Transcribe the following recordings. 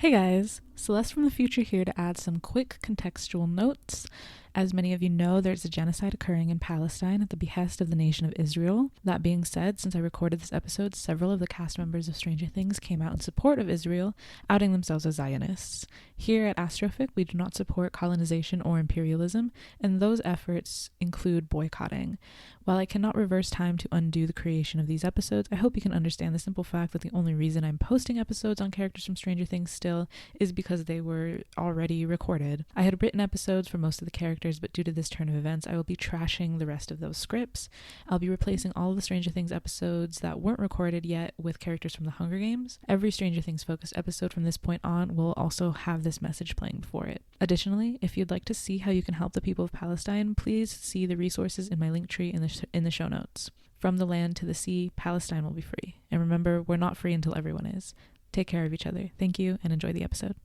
Hey guys, Celeste from the future here to add some quick contextual notes. As many of you know, there's a genocide occurring in Palestine at the behest of the nation of Israel. That being said, since I recorded this episode, several of the cast members of Stranger Things came out in support of Israel, outing themselves as Zionists. Here at Astrophic, we do not support colonization or imperialism, and those efforts include boycotting. While I cannot reverse time to undo the creation of these episodes, I hope you can understand the simple fact that the only reason I'm posting episodes on characters from Stranger Things still is because they were already recorded. I had written episodes for most of the characters, but due to this turn of events, I will be trashing the rest of those scripts. I'll be replacing all of the Stranger Things episodes that weren't recorded yet with characters from the Hunger Games. Every Stranger Things focused episode from this point on will also have this message playing before it. Additionally, if you'd like to see how you can help the people of Palestine, please see the resources in my link tree in the show notes. From the land to the sea, Palestine will be free. And remember, we're not free until everyone is. Take care of each other. Thank you, and enjoy the episode.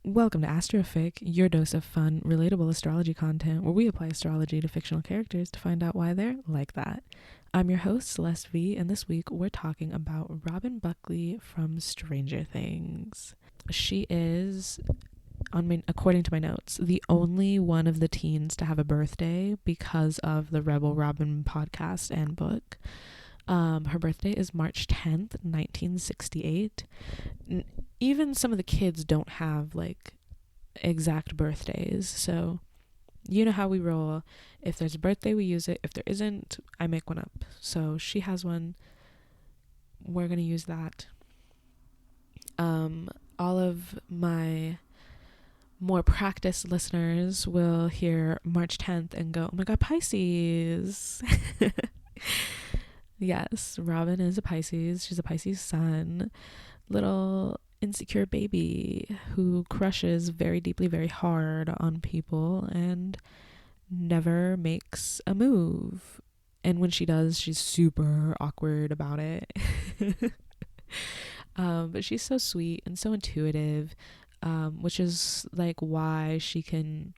Welcome to Astrofic, your dose of fun, relatable astrology content where we apply astrology to fictional characters to find out why they're like that. I'm your host, Celeste V, and this week we're talking about Robin Buckley from Stranger Things. She is, according to my notes, the only one of the teens to have a birthday because of the Rebel Robin podcast and book. Her birthday is March 10th, 1968. Even some of the kids don't have like exact birthdays, so you know how we roll. If there's a birthday, we use it. If there isn't, I make one up. So she has one. We're gonna use that. All of my more practiced listeners will hear March 10th and go, oh my god, Pisces. Yes, Robin is a Pisces. She's a Pisces sun. Little insecure baby who crushes very deeply, very hard on people and never makes a move. And when she does, she's super awkward about it. But she's so sweet and so intuitive, which is like why she can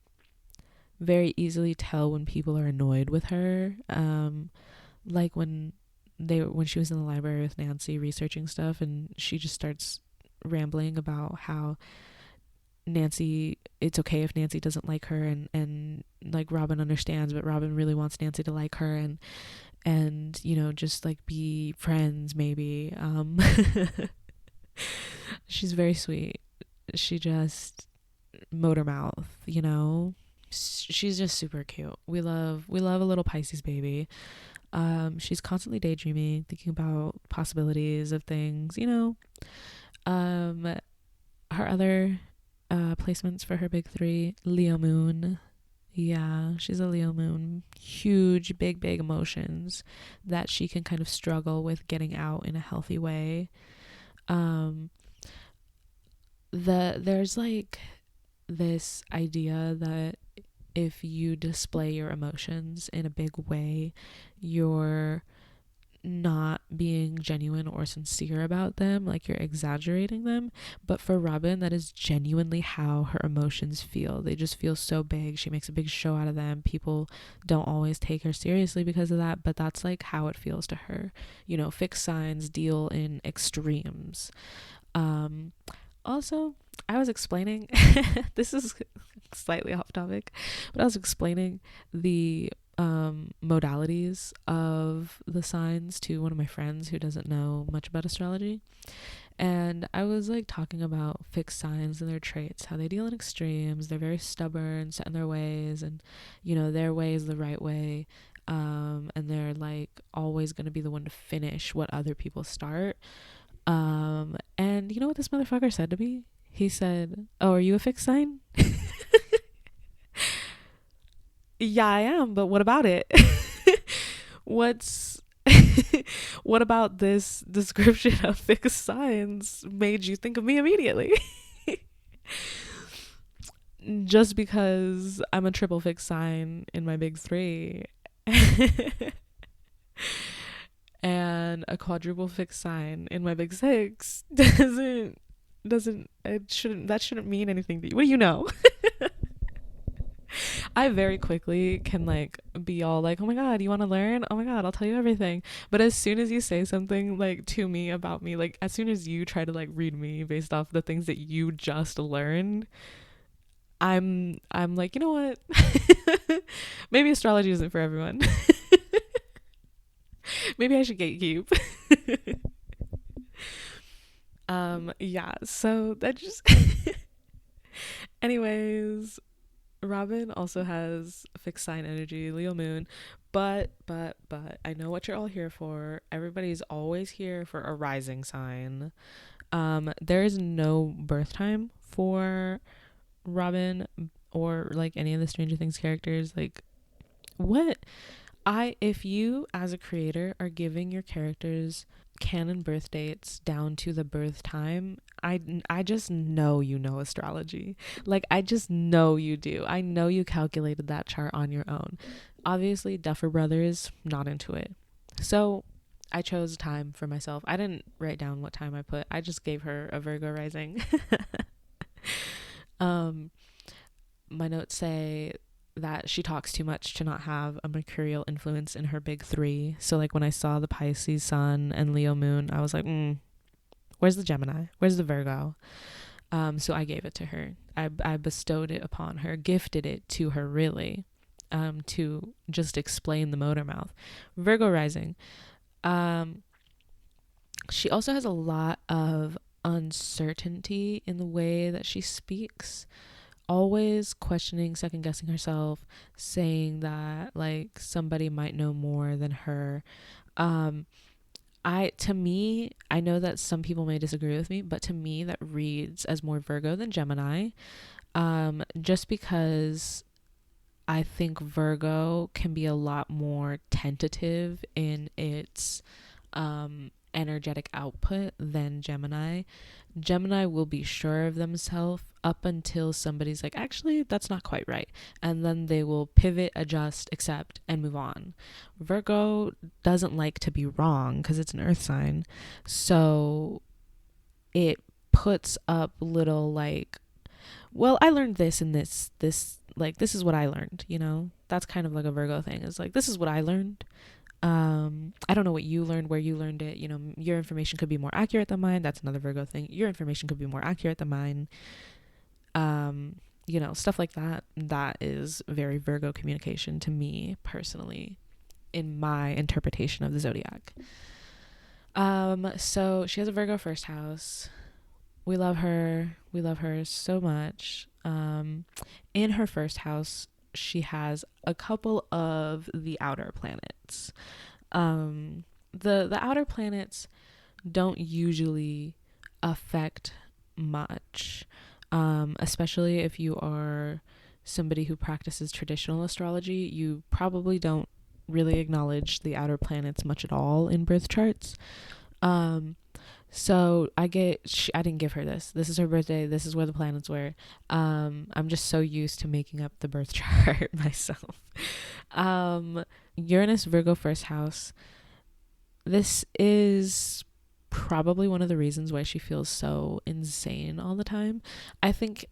very easily tell when people are annoyed with her. Like when she was in the library with Nancy researching stuff, and she just starts rambling about how it's okay if Nancy doesn't like her, and like Robin understands, but Robin really wants Nancy to like her, and you know, just like be friends maybe. She's very sweet. She just motor mouth, you know. She's just super cute. We love a little Pisces baby. She's constantly daydreaming, thinking about possibilities of things, you know. Her other placements for her big three: Leo moon. Yeah, she's a Leo moon. Huge, big emotions that she can kind of struggle with getting out in a healthy way. There's like this idea that if you display your emotions in a big way, you're not being genuine or sincere about them, like you're exaggerating them. But for Robin, that is genuinely how her emotions feel. They just feel so big. She makes a big show out of them. People don't always take her seriously because of that, but that's like how it feels to her. You know, fixed signs deal in extremes. Also, I was explaining this is slightly off topic, but I was explaining the modalities of the signs to one of my friends who doesn't know much about astrology, and I was like talking about fixed signs and their traits, how they deal in extremes. They're very stubborn, set in their ways, and you know, their way is the right way, and they're like always going to be the one to finish what other people start. And you know what this motherfucker said to me? He said, oh, are you a fixed sign? Yeah, I am, but what about it? What about this description of fixed signs made you think of me immediately? Just because I'm a triple fixed sign in my big three and a quadruple fixed sign in my big six doesn't shouldn't mean anything to you. What do you know? I very quickly can like be all like, oh my god, you want to learn? Oh my god, I'll tell you everything. But as soon as you say something like to me about me, like as soon as you try to like read me based off the things that you just learned, I'm like, you know what? Maybe astrology isn't for everyone. Maybe I should gatekeep. Yeah, so that just anyways, Robin also has fixed sign energy, Leo moon, but I know what you're all here for. Everybody's always here for a rising sign. There is no birth time for Robin or like any of the Stranger Things characters. Like, what? If you as a creator are giving your characters canon birth dates down to the birth time, I just know you know astrology. Like, I just know you do. I know you calculated that chart on your own. Obviously, Duffer Brothers, not into it. So I chose time for myself. I didn't write down what time I put. I just gave her a Virgo rising. My notes say that she talks too much to not have a mercurial influence in her big three. So like when I saw the Pisces sun and Leo moon, I was like, where's the Gemini? Where's the Virgo? So I gave it to her. I bestowed it upon her, gifted it to her, really, to just explain the motor mouth. Virgo rising. She also has a lot of uncertainty in the way that she speaks, always questioning, second guessing herself, saying that like somebody might know more than her. To me, I know that some people may disagree with me, but to me that reads as more Virgo than Gemini, just because I think Virgo can be a lot more tentative in its energetic output than Gemini. Gemini will be sure of themselves up until somebody's like, actually, that's not quite right. And then they will pivot, adjust, accept, and move on. Virgo doesn't like to be wrong because it's an earth sign. So it puts up little like, well, I learned this and this, like, this is what I learned, you know? That's kind of like a Virgo thing. It's like, this is what I learned. I don't know what you learned, where you learned it. You know, your information could be more accurate than mine. That's another Virgo thing. Your information could be more accurate than mine. You know, stuff like that. That is very Virgo communication to me personally, in my interpretation of the zodiac. So she has a Virgo first house. We love her. We love her so much. In her first house, she has a couple of the outer planets. The outer planets don't usually affect much, especially if you are somebody who practices traditional astrology. You probably don't really acknowledge the outer planets much at all in birth charts. So I didn't give her this. This is her birthday. This is where the planets were. I'm just so used to making up the birth chart myself. Uranus, Virgo, first house. This is probably one of the reasons why she feels so insane all the time. I think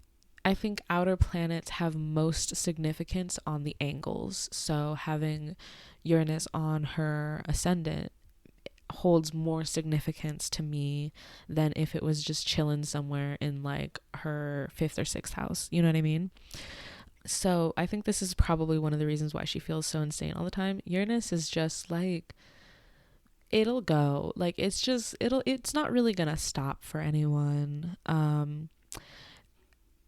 outer planets have most significance on the angles. So having Uranus on her ascendant holds more significance to me than if it was just chilling somewhere in like her 5th or 6th house. You know what I mean? So I think this is probably one of the reasons why she feels so insane all the time. Uranus is just like, it'll go. Like, it's not really gonna stop for anyone.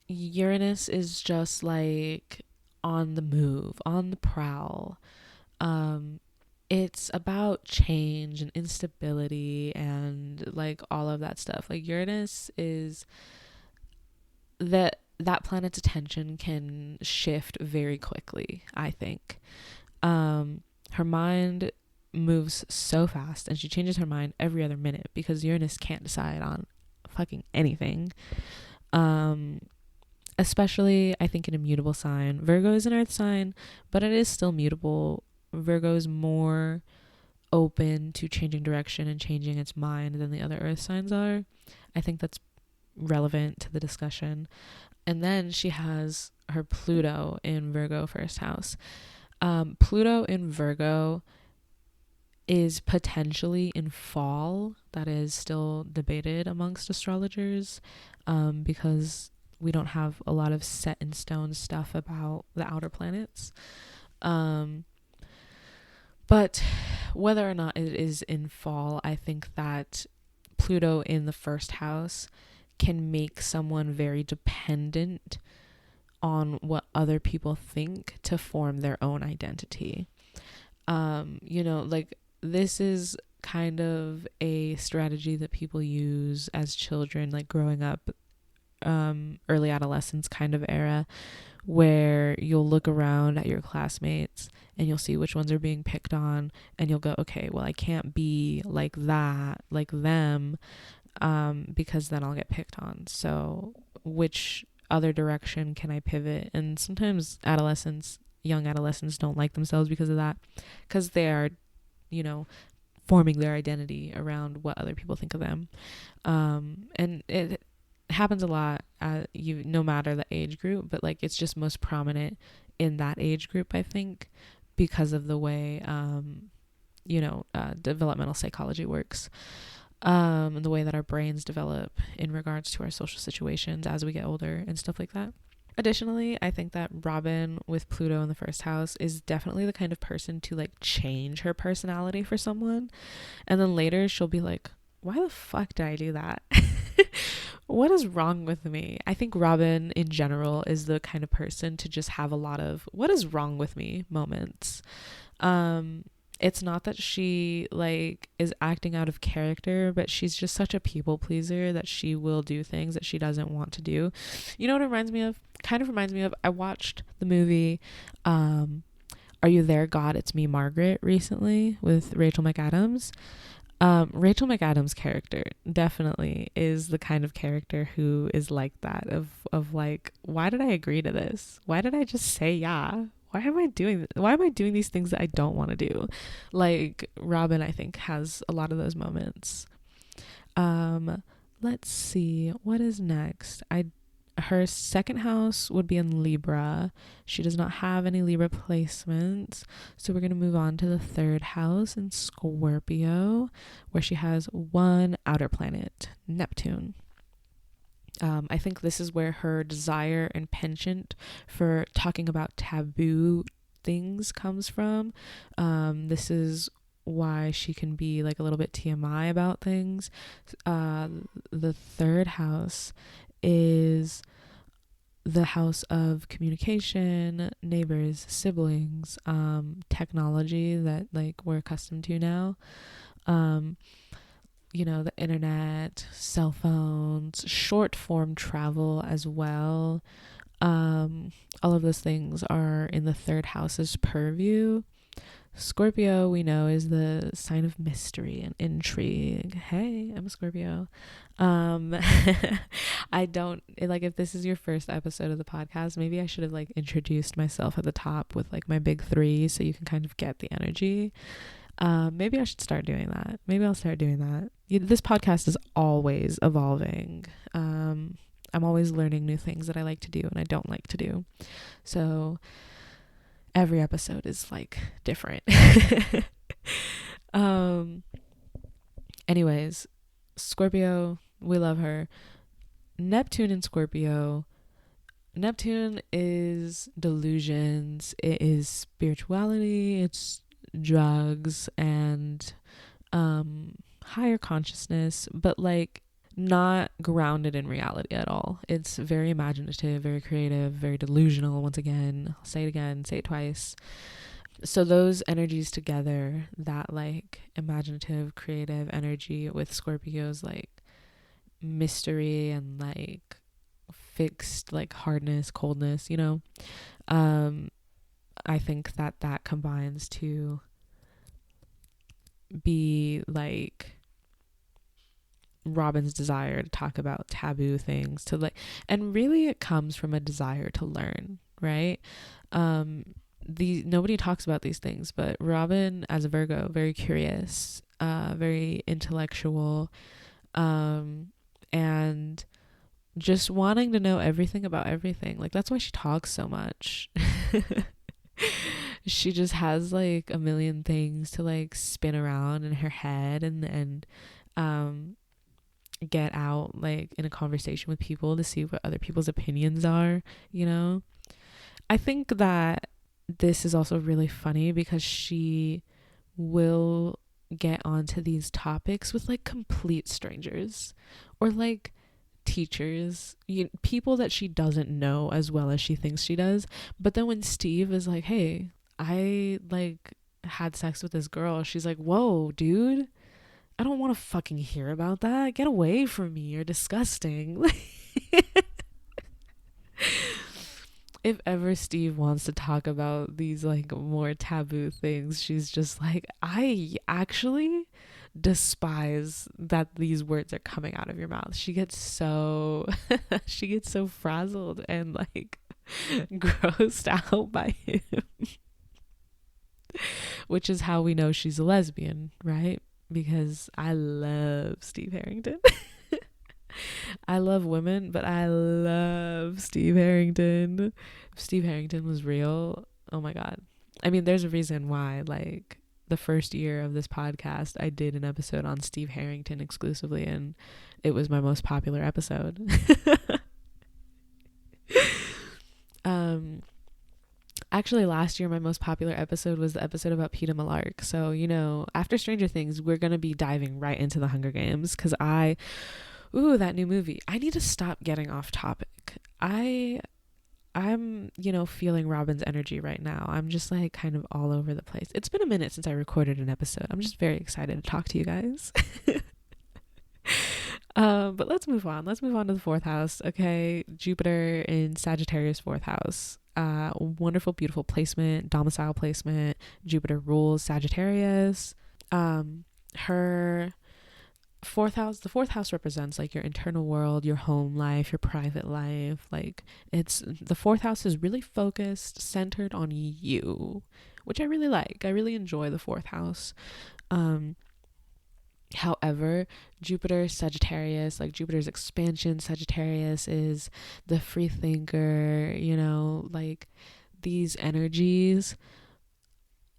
Uranus is just like on the move, on the prowl. It's about change and instability and like all of that stuff. Like, Uranus is that planet's attention can shift very quickly, I think. Her mind moves so fast and she changes her mind every other minute because Uranus can't decide on fucking anything. Especially, I think, in a mutable sign. Virgo is an earth sign, but it is still mutable. Virgo is more open to changing direction and changing its mind than the other earth signs are. I think that's relevant to the discussion. And then she has her Pluto in Virgo first house. Pluto in Virgo is potentially in fall. That is still debated amongst astrologers, because we don't have a lot of set in stone stuff about the outer planets. But whether or not it is in fall, I think that Pluto in the first house can make someone very dependent on what other people think to form their own identity. Like, this is kind of a strategy that people use as children, like growing up, early adolescence kind of era, where you'll look around at your classmates and you'll see which ones are being picked on, and you'll go, okay, well, I can't be like that, like them, because then I'll get picked on. So which other direction can I pivot? And sometimes young adolescents don't like themselves because of that, because they are, forming their identity around what other people think of them. And it happens a lot, no matter the age group, but like it's just most prominent in that age group, I think, because of the way developmental psychology works, and the way that our brains develop in regards to our social situations as we get older and stuff like that. Additionally, I think that Robin with Pluto in the first house is definitely the kind of person to like change her personality for someone, and then later she'll be like, why the fuck did I do that? What is wrong with me? I think Robin in general is the kind of person to just have a lot of what is wrong with me moments. It's not that she like is acting out of character, but she's just such a people pleaser that she will do things that she doesn't want to do. You know what it reminds me of? Kind of reminds me of, I watched the movie Are You There, God? It's Me, Margaret recently with Rachel McAdams. Rachel McAdams' character definitely is the kind of character who is like that, of like, why did I agree to this? Why did I just say yeah? Why am I doing these things that I don't want to do? Like, Robin, I think, has a lot of those moments. Let's see, what is next? Her second house would be in Libra. She does not have any Libra placements. So we're going to move on to the third house in Scorpio, where she has one outer planet, Neptune. I think this is where her desire and penchant for talking about taboo things comes from. This is why she can be like a little bit TMI about things. The third house is the house of communication, neighbors, siblings, technology that like we're accustomed to now. The internet, cell phones, short form travel as well. All of those things are in the third house's purview. Scorpio, we know, is the sign of mystery and intrigue. Hey, I'm a Scorpio. I don't like, if this is your first episode of the podcast, maybe I should have like introduced myself at the top with like my big three so you can kind of get the energy. Maybe I should start doing that. Maybe I'll start doing that. This podcast is always evolving. I'm always learning new things that I like to do and I don't like to do. So every episode is like different. Anyways, Scorpio, we love her. Neptune in Scorpio. Neptune is delusions. It is spirituality. It's drugs and higher consciousness, but like not grounded in reality at all. It's very imaginative, very creative, very delusional. Once again, I'll say it again, say it twice. So those energies together, that like imaginative, creative energy with Scorpio's like mystery and like fixed like hardness, coldness, I think that combines to be like Robin's desire to talk about taboo things, to like, and really it comes from a desire to learn, right? Nobody talks about these things, but Robin as a Virgo, very curious, very intellectual, and just wanting to know everything about everything. Like, that's why she talks so much. She just has like a million things to like spin around in her head and get out like in a conversation with people to see what other people's opinions are, you know. I think that this is also really funny because she will get onto these topics with like complete strangers or like teachers, people that she doesn't know as well as she thinks she does. But then when Steve is like, hey, I like had sex with this girl, she's like, whoa, dude, I don't want to fucking hear about that. Get away from me. You're disgusting. If ever Steve wants to talk about these like more taboo things, she's just like, I actually despise that these words are coming out of your mouth. She gets so she gets so frazzled and like grossed out by him. Which is how we know she's a lesbian, right? Because I love Steve Harrington. I love women, but I love Steve Harrington. If Steve Harrington was real, oh my God. I mean, there's a reason why, like, the first year of this podcast, I did an episode on Steve Harrington exclusively, and it was my most popular episode. Actually, last year, my most popular episode was the episode about Peeta Mellark. So, you know, after Stranger Things, we're going to be diving right into the Hunger Games because that new movie. I need to stop getting off topic. I'm, you know, feeling Robin's energy right now. I'm just like kind of all over the place. It's been a minute since I recorded an episode. I'm just very excited to talk to you guys. But let's move on. Let's move on to the fourth house. Okay. Jupiter in Sagittarius, fourth house. Wonderful, beautiful placement, domicile placement. Jupiter rules Sagittarius. Her fourth house, the fourth house represents like your internal world, your home life, your private life. Like, it's the fourth house is really focused, centered on you, which I really like. I really enjoy the fourth house. However, Jupiter Sagittarius, like Jupiter's expansion, Sagittarius is the free thinker, you know, like these energies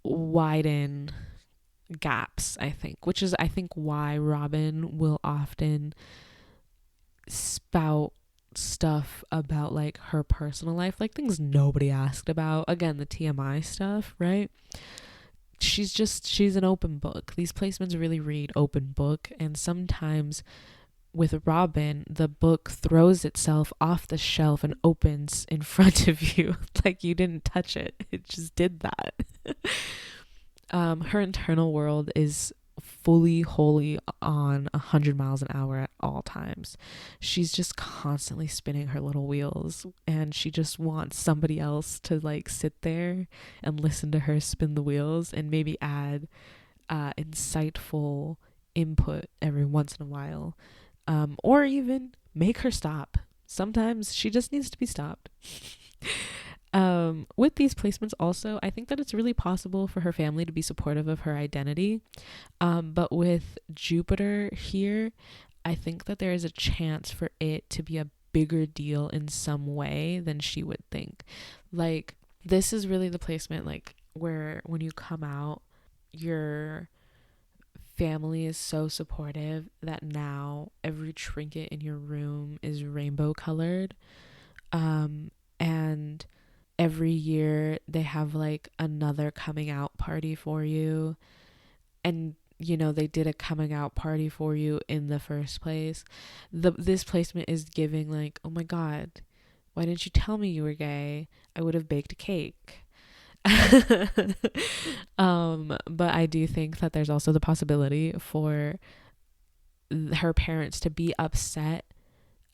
widen gaps, I think, which is, I think, why Robin will often spout stuff about like her personal life, like things nobody asked about. Again, the TMI stuff, right? She's an open book. These placements really read open book, and sometimes with Robin, the book throws itself off the shelf and opens in front of you like you didn't touch it. It just did that. Her internal world is fully, wholly on 100 miles an hour at all times. She's just constantly spinning her little wheels, and she just wants somebody else to like sit there and listen to her spin the wheels and maybe add insightful input every once in a while, or even make her stop. Sometimes she just needs to be stopped. With these placements also, I think that it's really possible for her family to be supportive of her identity. But with Jupiter here, I think that there is a chance for it to be a bigger deal in some way than she would think. Like, this is really the placement, like, where when you come out, your family is so supportive that now every trinket in your room is rainbow colored. And every year they have like another coming out party for you, and you know they did a coming out party for you in the first place. This placement is giving like, oh my God, why didn't you tell me you were gay? I would have baked a cake. But I do think that there's also the possibility for her parents to be upset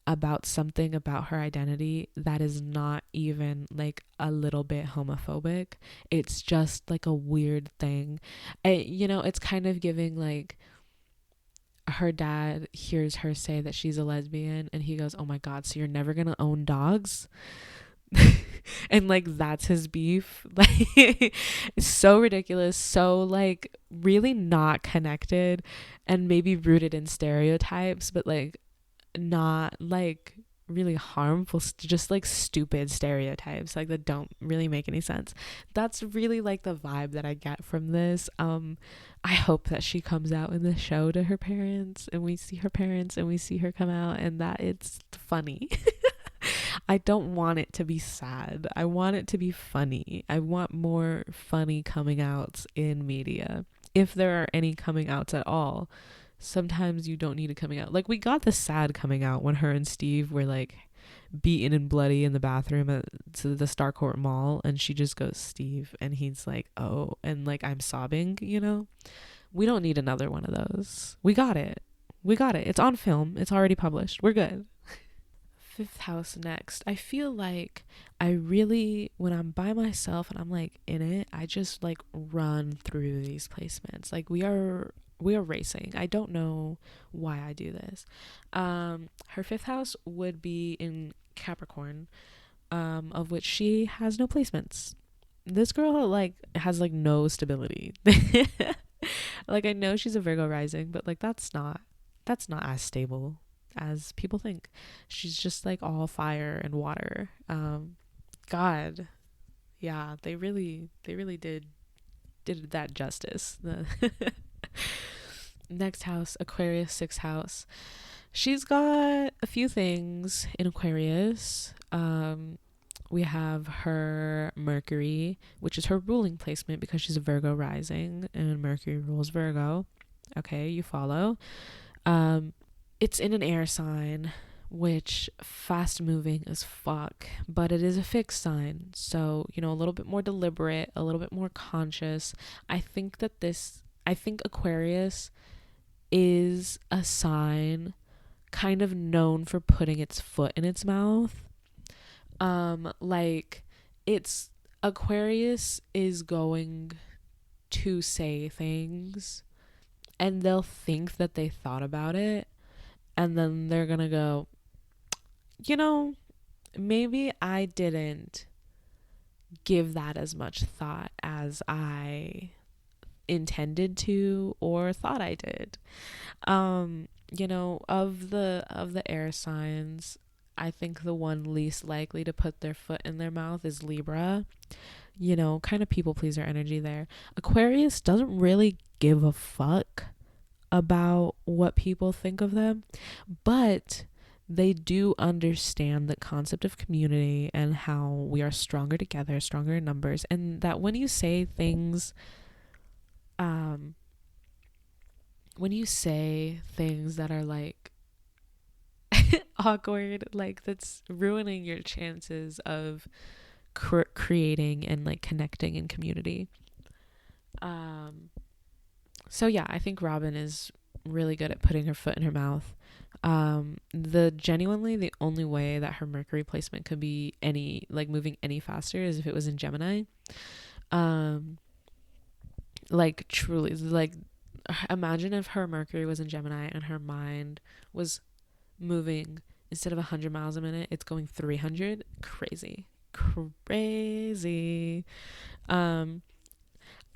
about something about her identity that is not even like a little bit homophobic. It's just like a weird thing. You know, it's kind of giving like her dad hears her say that she's a lesbian and he goes, oh my God, so you're never gonna own dogs? And like that's his beef. Like, it's so ridiculous, so like really not connected and maybe rooted in stereotypes, but like not like really harmful, just like stupid stereotypes like that don't really make any sense. That's really like the vibe that I get from this. I hope that she comes out in the show to her parents, and we see her parents and we see her come out, and that it's funny. I don't want it to be sad. I want it to be funny. I want more funny coming outs in media, if there are any coming outs at all. Sometimes you don't need a coming out. Like, we got the sad coming out when her and Steve were like beaten and bloody in the bathroom at the Starcourt Mall, and she just goes, Steve, and he's like, oh, and like I'm sobbing, you know. We don't need another one of those. We got it. It's on film. It's already published. We're good. Fifth house next. I feel like I really, when I'm by myself and I'm like in it, I just like run through these placements. Like we are racing. I don't know why I do this. Her fifth house would be in Capricorn, of which she has no placements. This girl like has like no stability. Like, I know she's a Virgo rising, but like that's not as stable as people think. She's just like all fire and water. God, yeah, they really did that justice. Next house, Aquarius, sixth house. She's got a few things in Aquarius. We have her Mercury, which is her ruling placement because she's a Virgo rising and Mercury rules Virgo. Okay, you follow. It's in an air sign, which fast moving as fuck, but it is a fixed sign. So, you know, a little bit more deliberate, a little bit more conscious. I think Aquarius is a sign kind of known for putting its foot in its mouth. Like, it's Aquarius is going to say things and they'll think that they thought about it, and then they're gonna go, you know, maybe I didn't give that as much thought as I intended to or thought I did. You know, of the air signs, I think the one least likely to put their foot in their mouth is Libra. You know, kind of people pleaser energy there. Aquarius doesn't really give a fuck about what people think of them, but they do understand the concept of community and how we are stronger together, stronger in numbers, and that when you say things that are like awkward, like that's ruining your chances of creating and like connecting in community. So yeah, I think Robin is really good at putting her foot in her mouth. The only way that her Mercury placement could be any like moving any faster is if it was in Gemini. Like truly, like imagine if her Mercury was in Gemini and her mind was moving, instead of 100 miles a minute, it's going 300. Crazy.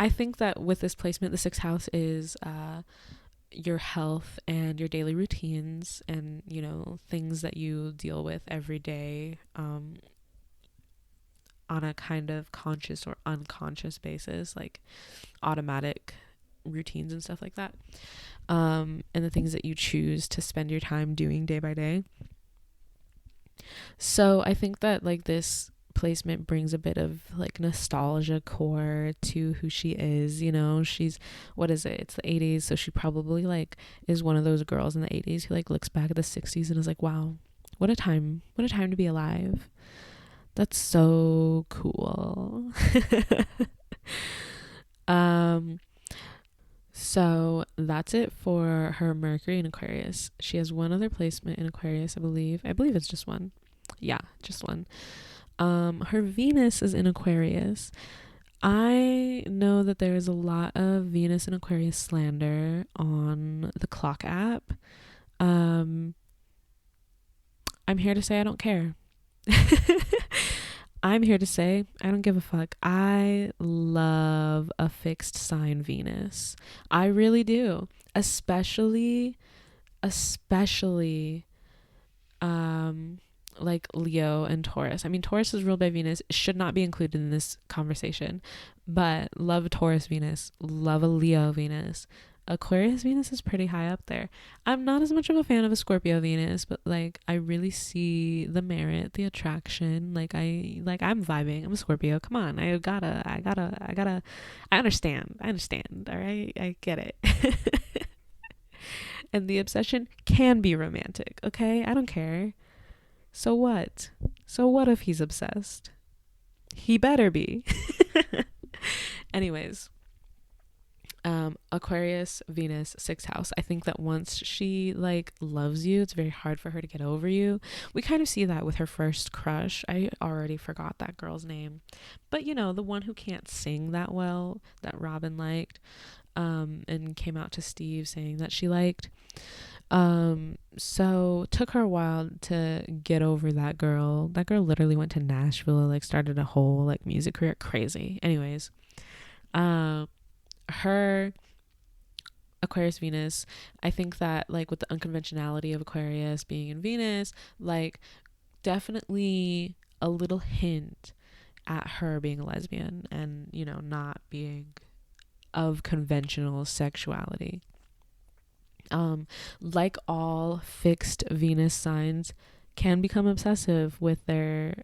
I think that with this placement, the sixth house is your health and your daily routines and, you know, things that you deal with every day on a kind of conscious or unconscious basis, like automatic routines and stuff like that, and the things that you choose to spend your time doing day by day. So I think that like this placement brings a bit of like nostalgia core to who she is. You know, she's, what is it, it's the 80s, so she probably like is one of those girls in the 80s who like looks back at the 60s and is like, wow, what a time to be alive. That's so cool. So that's it for her Mercury in Aquarius. She has one other placement in Aquarius, I believe it's just one. Yeah, just one. Her Venus is in Aquarius. I know that there is a lot of Venus and Aquarius slander on the clock app. I'm here to say I don't care. I'm here to say I don't give a fuck. I love a fixed sign Venus. I really do. Especially like Leo and Taurus. I mean, Taurus is ruled by Venus, should not be included in this conversation, but love a Taurus Venus, love a Leo Venus. Aquarius Venus is pretty high up there. I'm not as much of a fan of a Scorpio Venus, but like I really see the merit, the attraction. I'm vibing. I'm a Scorpio. Come on. I understand. All right. I get it. And the obsession can be romantic. Okay. I don't care. So what? So what if he's obsessed? He better be. Anyways, Aquarius, Venus, 6th house. I think that once she like loves you, it's very hard for her to get over you. We kind of see that with her first crush. I already forgot that girl's name, but you know, the one who can't sing that well that Robin liked, and came out to Steve saying that she liked. So took her a while to get over that girl. That girl literally went to Nashville, like started a whole like music career. Crazy. Anyways, her Aquarius Venus, I think that like with the unconventionality of Aquarius being in Venus, like definitely a little hint at her being a lesbian and, you know, not being of conventional sexuality. Like all fixed Venus signs can become obsessive with their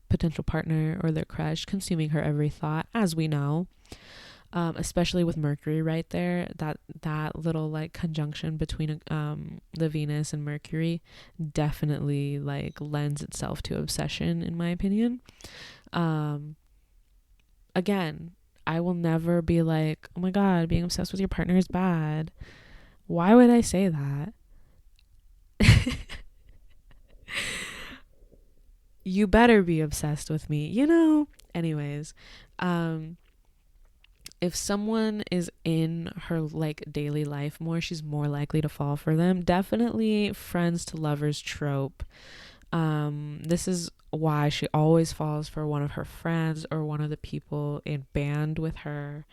potential partner or their crush, consuming her every thought, as we know. Especially with Mercury right there, that little like conjunction between the Venus and Mercury definitely like lends itself to obsession, in my opinion. Again, I will never be like, oh my god, being obsessed with your partner is bad. Why would I say that? You better be obsessed with me, you know? Anyways, if someone is in her like daily life more, she's more likely to fall for them. Definitely friends to lovers trope. This is why she always falls for one of her friends or one of the people in band with her.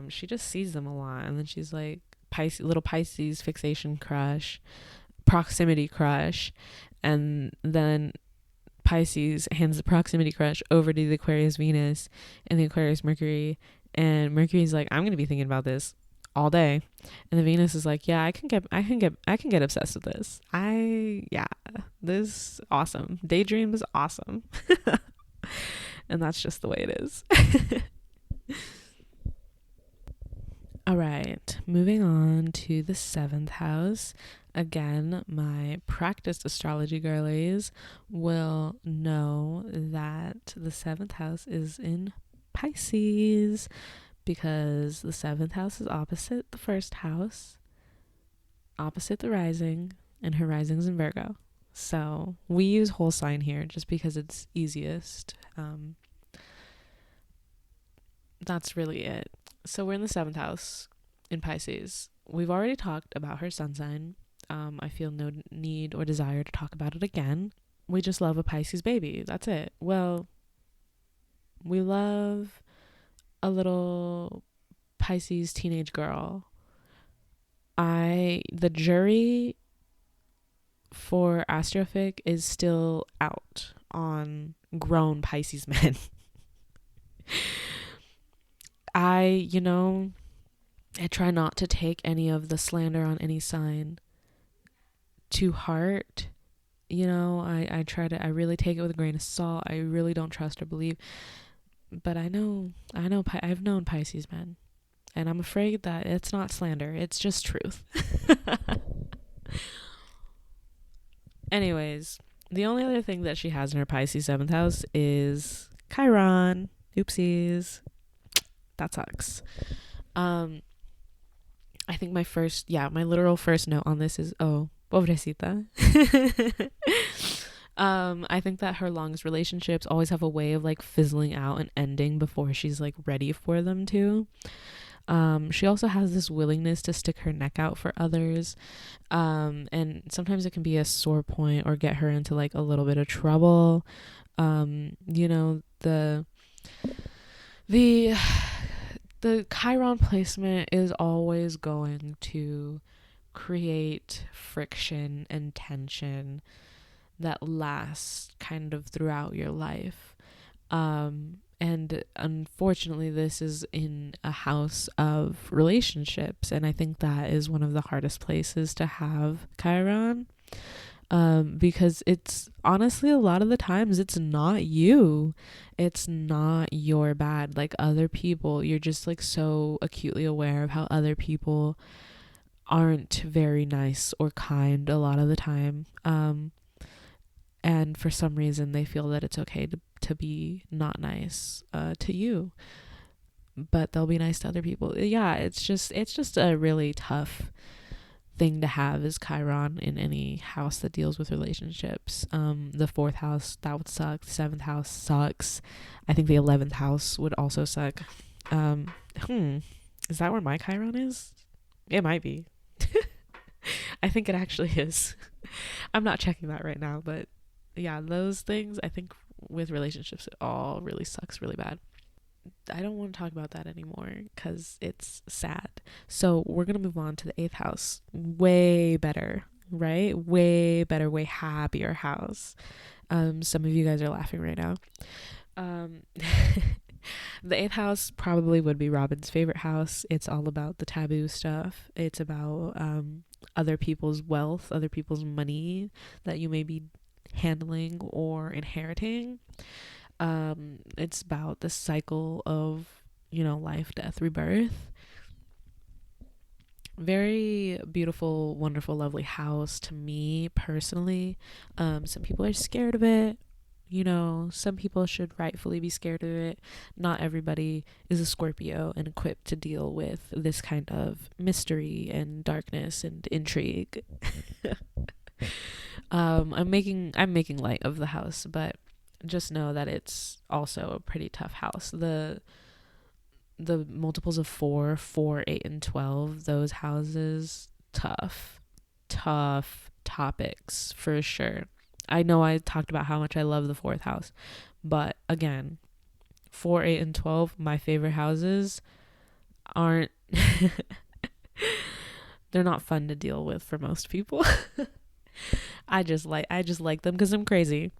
She just sees them a lot, and then she's like little Pisces fixation crush, proximity crush, and then Pisces hands the proximity crush over to the Aquarius Venus and the Aquarius Mercury, and Mercury's like, I'm gonna be thinking about this all day, and the Venus is like, yeah, I can get obsessed with this. This awesome daydream is awesome. And that's just the way it is. All right, moving on to the 7th house. Again, my practiced astrology girlies will know that the 7th house is in Pisces, because the 7th house is opposite the 1st house, opposite the rising, and her rising's in Virgo. So we use whole sign here just because it's easiest. That's really it. So we're in the 7th house in Pisces. We've already talked about her sun sign. I feel no need or desire to talk about it again. We just love a Pisces baby. That's it. Well, we love a little Pisces teenage girl. The jury for Astrofic is still out on grown Pisces men. I try not to take any of the slander on any sign to heart. I really take it with a grain of salt. I really don't trust or believe. But I've known Pisces men, and I'm afraid that it's not slander. It's just truth. Anyways, the only other thing that she has in her Pisces 7th house is Chiron. Oopsies. That sucks. I think my literal first note on this is, oh, pobrecita. I think that her longest relationships always have a way of like fizzling out and ending before she's like ready for them to. She also has this willingness to stick her neck out for others, and sometimes it can be a sore point or get her into like a little bit of trouble. The Chiron placement is always going to create friction and tension that lasts kind of throughout your life. And unfortunately, this is in a house of relationships, and I think that is one of the hardest places to have Chiron, because it's honestly, a lot of the times it's not you, it's not your bad. Like, other people, you're just like so acutely aware of how other people aren't very nice or kind a lot of the time, and for some reason they feel that it's okay to be not nice to you, but they'll be nice to other people. Yeah, it's just a really tough thing to have, is Chiron in any house that deals with relationships. The 4th house, that would suck. The 7th house sucks. I think the 11th house would also suck. Is that where my Chiron is? It might be. I think it actually is. I'm not checking that right now, but yeah, those things, I think with relationships, it all really sucks really bad. I don't want to talk about that anymore because it's sad. So we're going to move on to the 8th house. Way better, right? Way better, way happier house. Some of you guys are laughing right now. The 8th house probably would be Robin's favorite house. It's all about the taboo stuff. It's about other people's wealth, other people's money that you may be handling or inheriting. It's about the cycle of, life, death, rebirth. Very beautiful, wonderful, lovely house to me personally. Some people are scared of it. Some people should rightfully be scared of it. Not everybody is a Scorpio and equipped to deal with this kind of mystery and darkness and intrigue. I'm making light of the house, but just know that it's also a pretty tough house. The multiples of 4, 8, and 12, those houses, tough topics for sure. I know I talked about how much I love the 4th house, but again, 4, 8, and 12, my favorite houses, aren't they're not fun to deal with for most people. I just like them because I'm crazy.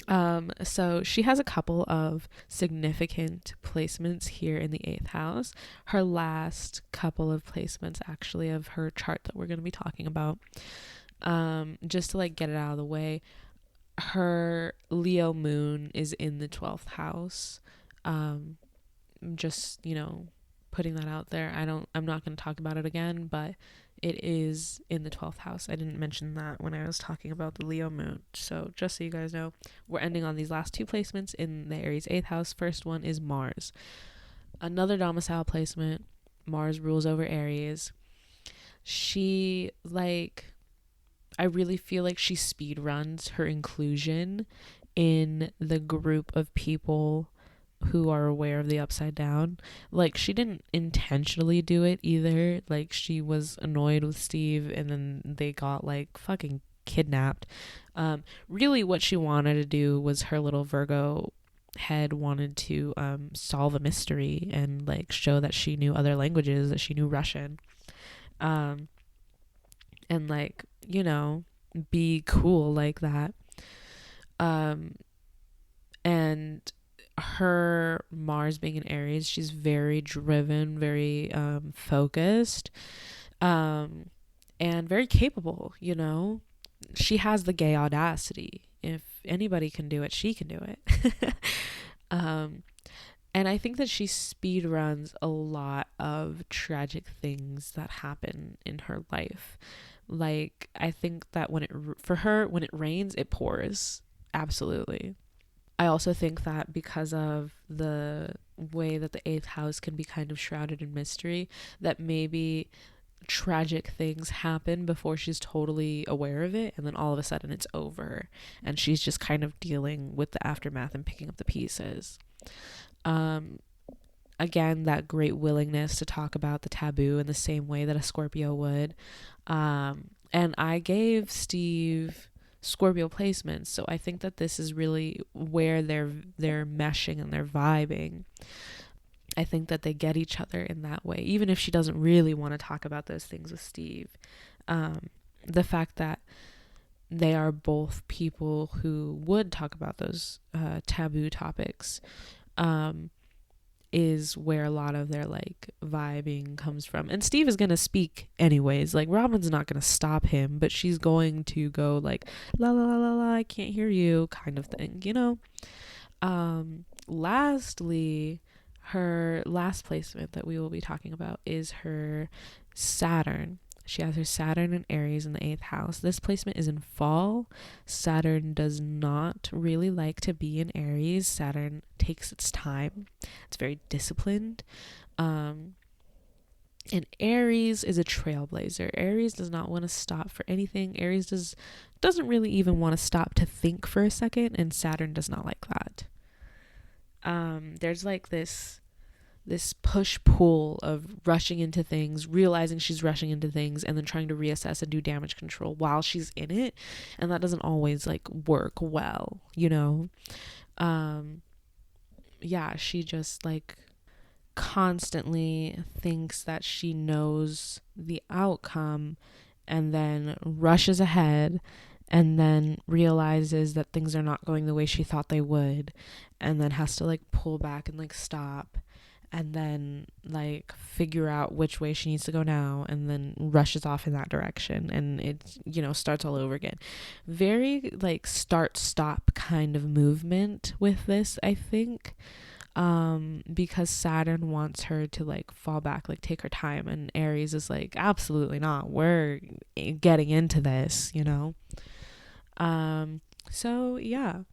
So she has a couple of significant placements here in the 8th house. Her last couple of placements, actually, of her chart that we're going to be talking about. Just to get it out of the way, her Leo moon is in the 12th house. Just, putting that out there. I'm not going to talk about it again, but it is in the 12th house. I didn't mention that when I was talking about the Leo moon. So just so you guys know, we're ending on these last 2 placements in the Aries 8th house. First one is Mars. Another domicile placement. Mars rules over Aries. She, I really feel like she speed runs her inclusion in the group of people who are aware of the upside down. She didn't intentionally do it either. She was annoyed with Steve and then they got fucking kidnapped. Really what she wanted to do was, her little Virgo head wanted to solve a mystery and show that she knew other languages, that she knew Russian, and be cool like that. And her Mars being in Aries, she's very driven, very focused, and very capable. She has the gay audacity. If anybody can do it, she can do it. And I think that she speed runs a lot of tragic things that happen in her life. I think that when it rains, it pours. Absolutely. I also think that because of the way that the 8th house can be kind of shrouded in mystery, that maybe tragic things happen before she's totally aware of it, and then all of a sudden it's over and she's just kind of dealing with the aftermath and picking up the pieces. Again, that great willingness to talk about the taboo in the same way that a Scorpio would. And I gave Steve Scorpio placements, so I think that this is really where they're meshing and they're vibing. I think that they get each other in that way, even if she doesn't really want to talk about those things with Steve. The fact that they are both people who would talk about those taboo topics, is where a lot of their like vibing comes from. And Steve is gonna speak anyways, like Robin's not gonna stop him, but she's going to go like la la la la la, I can't hear you kind of thing, you know. Lastly, her last placement that we will be talking about is her Saturn. She has her Saturn and Aries in the 8th house. This placement is in fall. Saturn does not really like to be in Aries. Saturn takes its time. It's very disciplined. And Aries is a trailblazer. Aries does not want to stop for anything. Aries doesn't really even want to stop to think for a second, and Saturn does not like that. There's like this push-pull of rushing into things, realizing she's rushing into things, and then trying to reassess and do damage control while she's in it. And that doesn't always like work well, you know? Yeah, she just like constantly thinks that she knows the outcome and then rushes ahead and then realizes that things are not going the way she thought they would, and then has to like pull back and like stop and then like figure out which way she needs to go now, and then rushes off in that direction, and it, you know, starts all over again. Very like start stop kind of movement with this, I think, because Saturn wants her to like fall back, like take her time, and Aries is like, absolutely not, we're getting into this, you know. So yeah,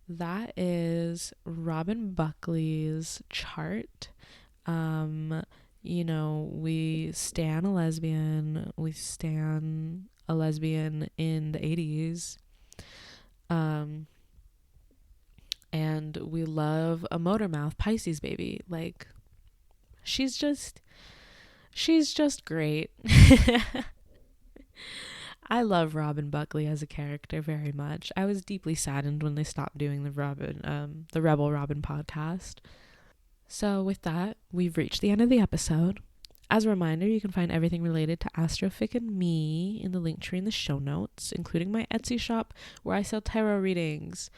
that is Robin Buckley's chart. You know, we stan a lesbian in the 80s. And we love a motor mouth Pisces baby. Like, she's just great. I love Robin Buckley as a character very much. I was deeply saddened when they stopped doing the Rebel Robin podcast. So with that, we've reached the end of the episode. As a reminder, you can find everything related to Astrophic and me in the link tree in the show notes, including my Etsy shop where I sell tarot readings.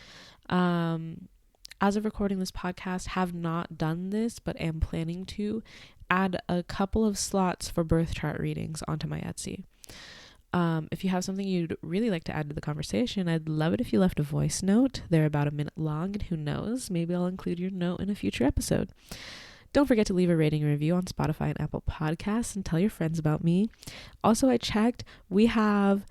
As of recording this podcast, have not done this, but am planning to add a couple of slots for birth chart readings onto my Etsy. If you have something you'd really like to add to the conversation, I'd love it if you left a voice note. They're about a minute long, and who knows, maybe I'll include your note in a future episode. Don't forget to leave a rating and review on Spotify and Apple Podcasts, and tell your friends about me. Also, I checked, we have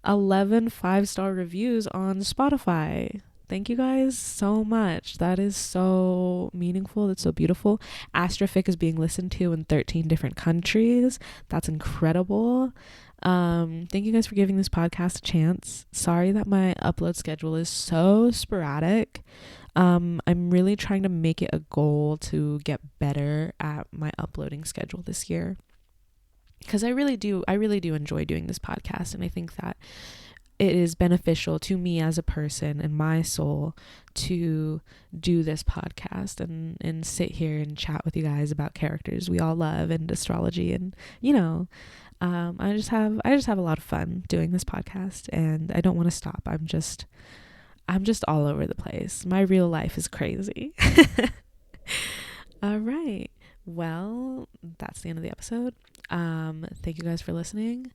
11 5-star reviews on Spotify. Thank you guys so much. That is so meaningful. That's so beautiful. Astrophic is being listened to in 13 different countries. That's incredible. Thank you guys for giving this podcast a chance. Sorry that my upload schedule is so sporadic. I'm really trying to make it a goal to get better at my uploading schedule this year, because I really do enjoy doing this podcast, and I think that it is beneficial to me as a person and my soul to do this podcast and sit here and chat with you guys about characters we all love and astrology, and you know, I just have a lot of fun doing this podcast, and I don't want to stop. I'm just all over the place. My real life is crazy. All right. Well, that's the end of the episode. Thank you guys for listening.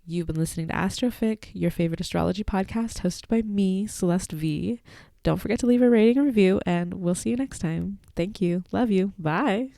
You've been listening to Astrophic, your favorite astrology podcast, hosted by me, Celeste V. Don't forget to leave a rating and review, and we'll see you next time. Thank you. Love you. Bye.